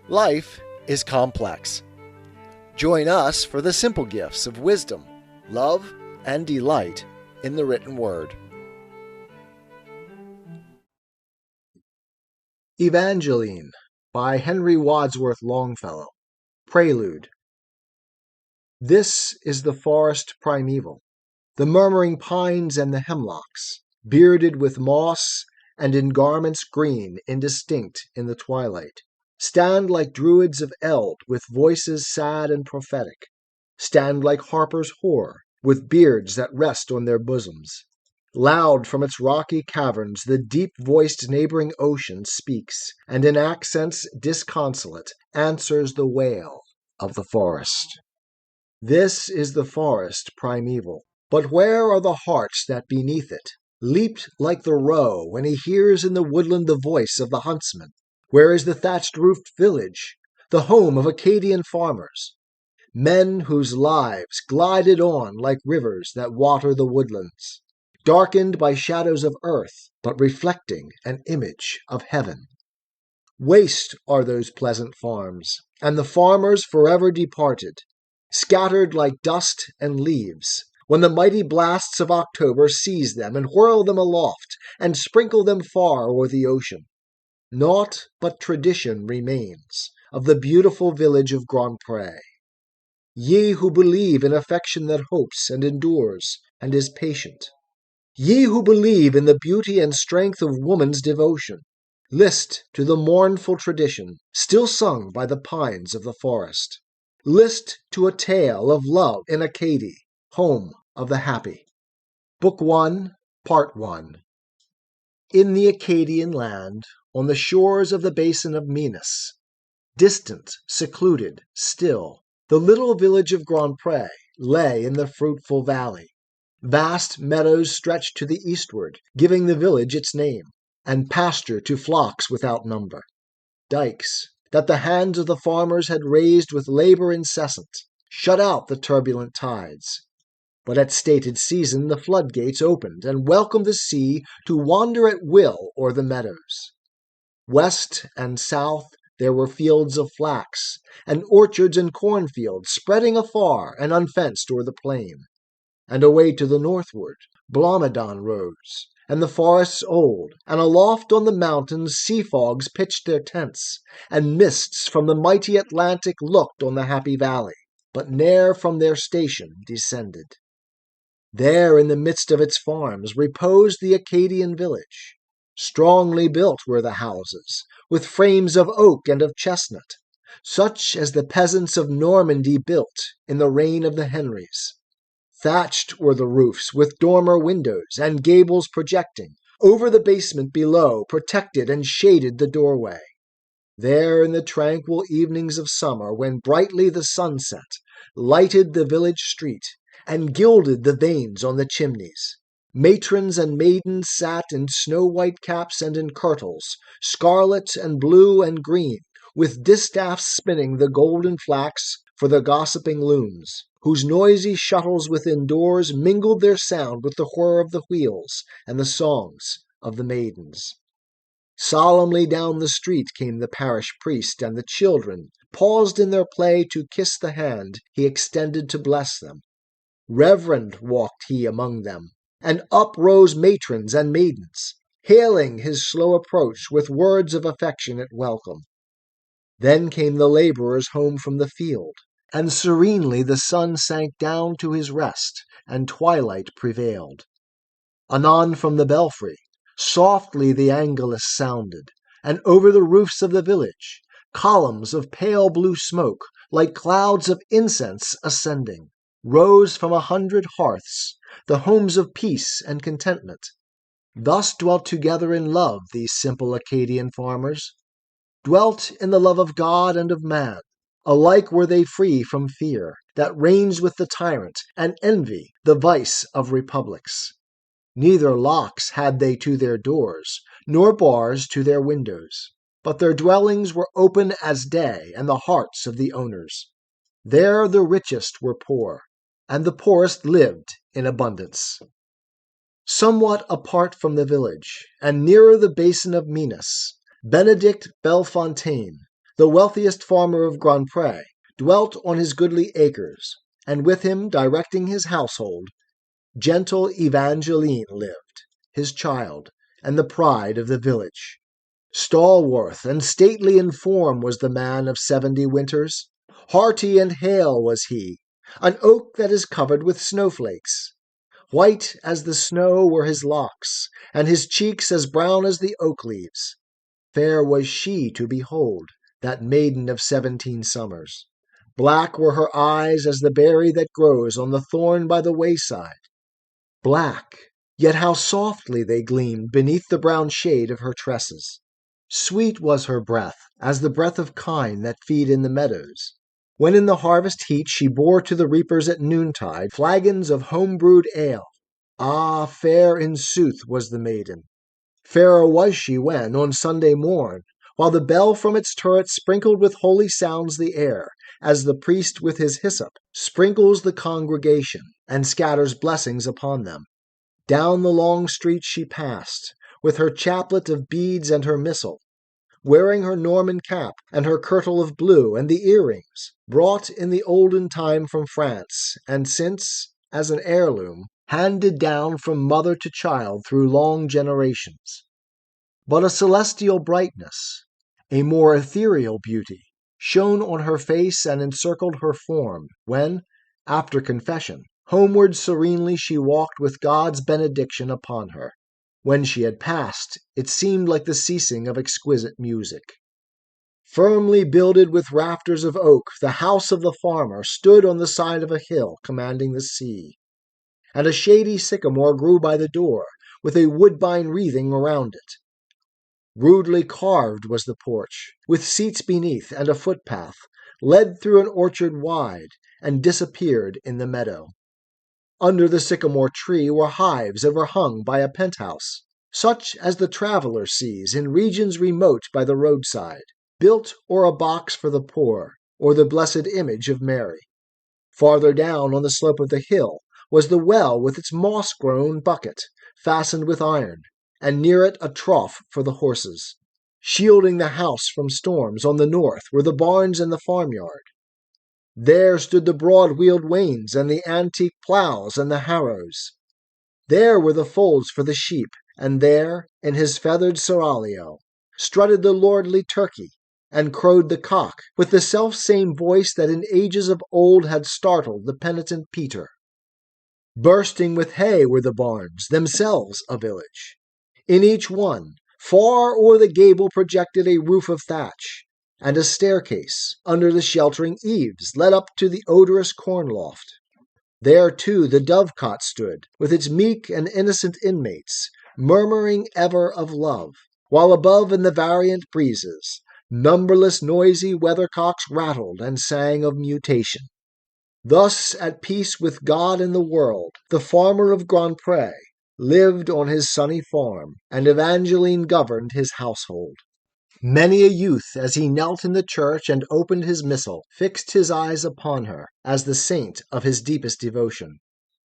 Life is complex. Join us for the simple gifts of wisdom, love, and delight in the written word. Evangeline by Henry Wadsworth Longfellow. Prelude. This is the forest primeval, the murmuring pines and the hemlocks, bearded with moss and in garments green indistinct in the twilight, stand like druids of eld with voices sad and prophetic, stand like harpers hoar with beards that rest on their bosoms. Loud from its rocky caverns the deep-voiced neighboring ocean speaks, and in accents disconsolate answers the wail of the forest. This is the forest primeval, but where are the hearts that beneath it leaped like the roe when he hears in the woodland the voice of the huntsman? Where is the thatched-roofed village, the home of Acadian farmers? Men whose lives glided on like rivers that water the woodlands, darkened by shadows of earth, but reflecting an image of heaven. Waste are those pleasant farms, and the farmers forever departed, scattered like dust and leaves, when the mighty blasts of October seize them and whirl them aloft and sprinkle them far o'er the ocean. Naught but tradition remains of the beautiful village of Grand Pré. Ye who believe in affection that hopes and endures and is patient, ye who believe in the beauty and strength of woman's devotion, list to the mournful tradition still sung by the pines of the forest. List to a tale of love in Acadie, home of the happy. Book 1, Part 1. In the Acadian land, on the shores of the basin of Minas, distant, secluded, still, the little village of Grand Pré lay in the fruitful valley. Vast meadows stretched to the eastward, giving the village its name, and pasture to flocks without number. Dikes, that the hands of the farmers had raised with labor incessant, shut out the turbulent tides. But at stated season the floodgates opened and welcomed the sea to wander at will o'er the meadows. West and south there were fields of flax, and orchards and cornfields spreading afar and unfenced o'er the plain. And away to the northward, Blomidon rose, and the forests old, and aloft on the mountains sea fogs pitched their tents, and mists from the mighty Atlantic looked on the happy valley, but ne'er from their station descended. There in the midst of its farms reposed the Acadian village. Strongly built were the houses, with frames of oak and of chestnut, such as the peasants of Normandy built in the reign of the Henrys. Thatched were the roofs with dormer windows and gables projecting. Over the basement below protected and shaded the doorway. There in the tranquil evenings of summer, when brightly the sunset lighted the village street and gilded the vanes on the chimneys, matrons and maidens sat in snow-white caps and in kirtles, scarlet and blue and green, with distaffs spinning the golden flax for the gossiping looms, whose noisy shuttles within doors mingled their sound with the whir of the wheels and the songs of the maidens. Solemnly down the street came the parish priest, and the children paused in their play to kiss the hand he extended to bless them. Reverend walked he among them, and up rose matrons and maidens, hailing his slow approach with words of affectionate welcome. Then came the laborers home from the field, and serenely the sun sank down to his rest, and twilight prevailed. Anon from the belfry, softly the angelus sounded, and over the roofs of the village, columns of pale blue smoke, like clouds of incense ascending, rose from 100 hearths, the homes of peace and contentment. Thus dwelt together in love these simple Acadian farmers, dwelt in the love of God and of man. Alike were they free from fear, that reigns with the tyrant, and envy, the vice of republics. Neither locks had they to their doors, nor bars to their windows, but their dwellings were open as day, and the hearts of the owners. There the richest were poor, and the poorest lived in abundance. Somewhat apart from the village, and nearer the basin of Minas, Benedict Bellefontaine, the wealthiest farmer of Grand Pré, dwelt on his goodly acres, and with him, directing his household, gentle Evangeline lived, his child, and the pride of the village. Stalwart and stately in form was the man of 70 winters. Hearty and hale was he, an oak that is covered with snowflakes. White as the snow were his locks, and his cheeks as brown as the oak leaves. Fair was she to behold, that maiden of 17 summers. Black were her eyes as the berry that grows on the thorn by the wayside. Black, yet how softly they gleamed beneath the brown shade of her tresses. Sweet was her breath, as the breath of kine that feed in the meadows. When in the harvest heat she bore to the reapers at noontide flagons of home-brewed ale. Ah, fair in sooth was the maiden. Fairer was she when, on Sunday morn, while the bell from its turret sprinkled with holy sounds the air, as the priest with his hyssop sprinkles the congregation and scatters blessings upon them. Down the long street she passed, with her chaplet of beads and her missal, wearing her Norman cap and her kirtle of blue and the earrings, brought in the olden time from France, and since, as an heirloom, handed down from mother to child through long generations. But a celestial brightness, a more ethereal beauty, shone on her face and encircled her form, when, after confession, homeward serenely she walked with God's benediction upon her. When she had passed, it seemed like the ceasing of exquisite music. Firmly builded with rafters of oak, the house of the farmer stood on the side of a hill commanding the sea, and a shady sycamore grew by the door, with a woodbine wreathing around it. Rudely carved was the porch, with seats beneath, and a footpath led through an orchard wide, and disappeared in the meadow. Under the sycamore tree were hives overhung by a penthouse, such as the traveller sees in regions remote by the roadside, built or a box for the poor, or the blessed image of Mary. Farther down on the slope of the hill was the well with its moss-grown bucket, fastened with iron, and near it a trough for the horses. Shielding the house from storms on the north were the barns and the farmyard. There stood the broad-wheeled wains and the antique ploughs and the harrows. There were the folds for the sheep, and there, in his feathered seraglio, strutted the lordly turkey, and crowed the cock, with the self-same voice that in ages of old had startled the penitent Peter. Bursting with hay were the barns, themselves a village. In each one, far o'er the gable projected a roof of thatch, and a staircase, under the sheltering eaves, led up to the odorous corn loft. There, too, the dovecot stood, with its meek and innocent inmates, murmuring ever of love, while above in the variant breezes, numberless noisy weathercocks rattled and sang of mutation. Thus, at peace with God and the world, the farmer of Grand Pré lived on his sunny farm, and Evangeline governed his household. Many a youth, as he knelt in the church and opened his missal, fixed his eyes upon her, as the saint of his deepest devotion.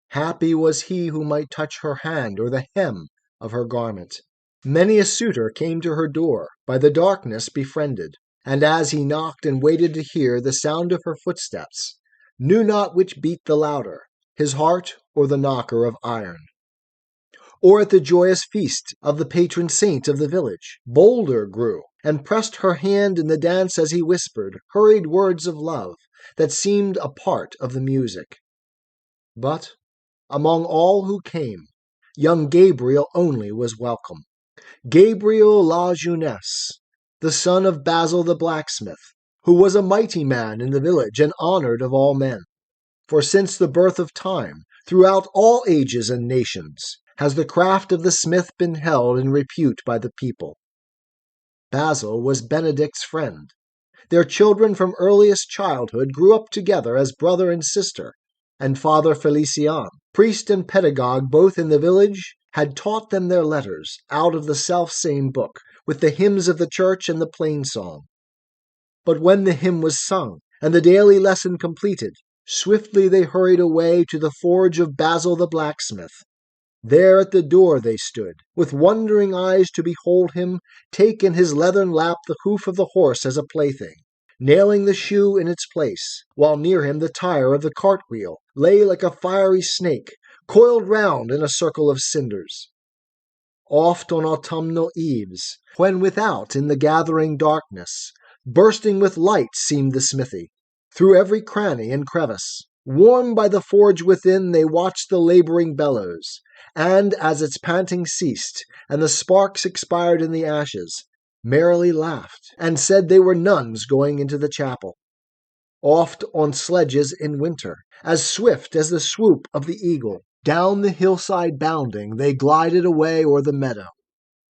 Happy was he who might touch her hand or the hem of her garment. Many a suitor came to her door, by the darkness befriended, and as he knocked and waited to hear the sound of her footsteps, knew not which beat the louder, his heart or the knocker of iron. Or at the joyous feast of the patron saint of the village, bolder grew, and pressed her hand in the dance as he whispered hurried words of love that seemed a part of the music. But, among all who came, young Gabriel only was welcome. Gabriel la Jeunesse, the son of Basil the blacksmith, who was a mighty man in the village and honored of all men. For since the birth of time, throughout all ages and nations, has the craft of the smith been held in repute by the people. Basil was Benedict's friend. Their children from earliest childhood grew up together as brother and sister, and Father Felician, priest and pedagogue both in the village, had taught them their letters out of the self-same book, with the hymns of the church and the plain song. But when the hymn was sung, and the daily lesson completed, swiftly they hurried away to the forge of Basil the blacksmith, There at the door they stood, with wondering eyes to behold him take in his leathern lap the hoof of the horse as a plaything, nailing the shoe in its place, while near him the tire of the cartwheel lay like a fiery snake, coiled round in a circle of cinders. Oft on autumnal eves, when without in the gathering darkness, bursting with light seemed the smithy, through every cranny and crevice, warmed by the forge within, they watched the laboring bellows, and as its panting ceased, and the sparks expired in the ashes, merrily laughed, and said they were nuns going into the chapel. Oft on sledges in winter, as swift as the swoop of the eagle, down the hillside bounding, they glided away o'er the meadow.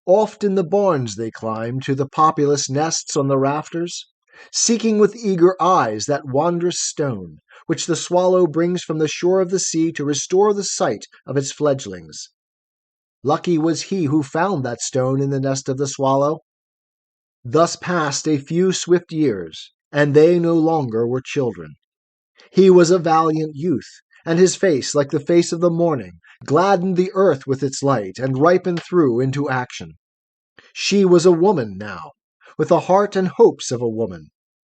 Oft in the barns they climbed to the populous nests on the rafters, seeking with eager eyes that wondrous stone, which the swallow brings from the shore of the sea to restore the sight of its fledglings. Lucky was he who found that stone in the nest of the swallow. Thus passed a few swift years, and they no longer were children. He was a valiant youth, and his face, like the face of the morning, gladdened the earth with its light, and ripened through into action. She was a woman now, with the heart and hopes of a woman.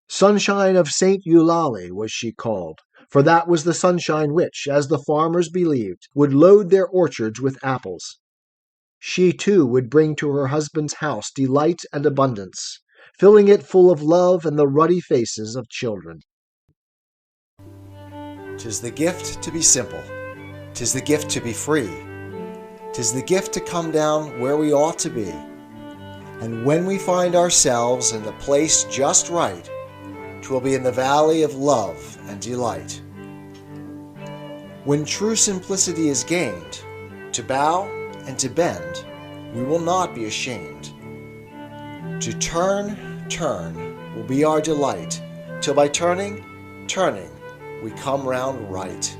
Sunshine of St. Eulalie was she called, for that was the sunshine which, as the farmers believed, would load their orchards with apples. She too would bring to her husband's house delight and abundance, filling it full of love and the ruddy faces of children. 'Tis the gift to be simple, 'tis the gift to be free, 'tis the gift to come down where we ought to be. And when we find ourselves in the place just right, 'twill be in the valley of love and delight. When true simplicity is gained, to bow and to bend, we will not be ashamed. To turn will be our delight, till by turning, we come round right.